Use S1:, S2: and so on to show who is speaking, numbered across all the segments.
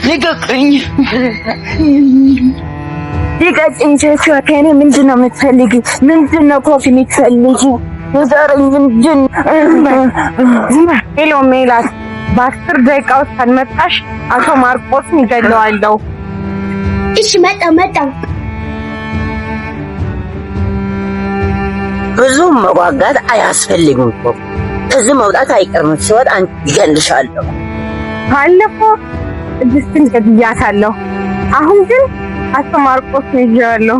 S1: ልቀቀኝ።
S2: ከእኔ ምንድን ነው የምትፈልጊው? ምንድን ነው ኮፊ የምትፈልጊው? ንገረኝ። ምንድን ሄሎ ሜላት፣ በ10 ደቂቃ ውስጥ ካልመጣሽ አቶ ማርቆስን ይገለዋለሁ።
S3: እሺ መጣሁ።
S4: ብዙ መዋጋት አያስፈልግም እኮ ከዚህ መውጣት አይቀርም። ሲወጣ ይገልሻለሁ።
S2: ባለፈው ቅድስትን ገድያታለሁ። አሁን ግን አቶ ማርቆስ ነው ይዤዋለሁ።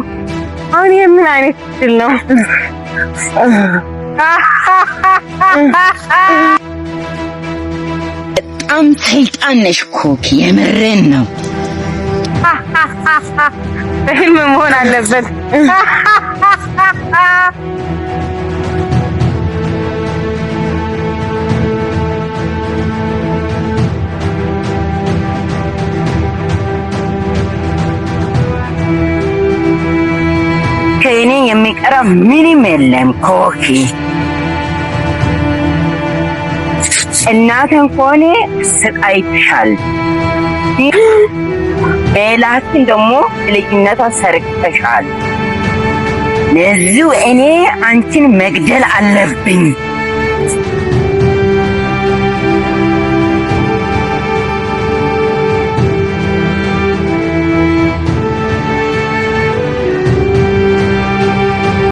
S2: አሁን የምን አይነት ድል ነው?
S1: በጣም ሰይጣን ነሽ ኮኪ፣ የምሬን ነው።
S2: በህልም መሆን አለበት።
S4: ከእኔ የሚቀራ ምንም የለም ኮኪ። እናትን ከሆነ ስቃይትሻል። ሜላትን ደግሞ ልጅነቷ ሰርቀሻል። ለዚሁ እኔ አንቺን መግደል አለብኝ።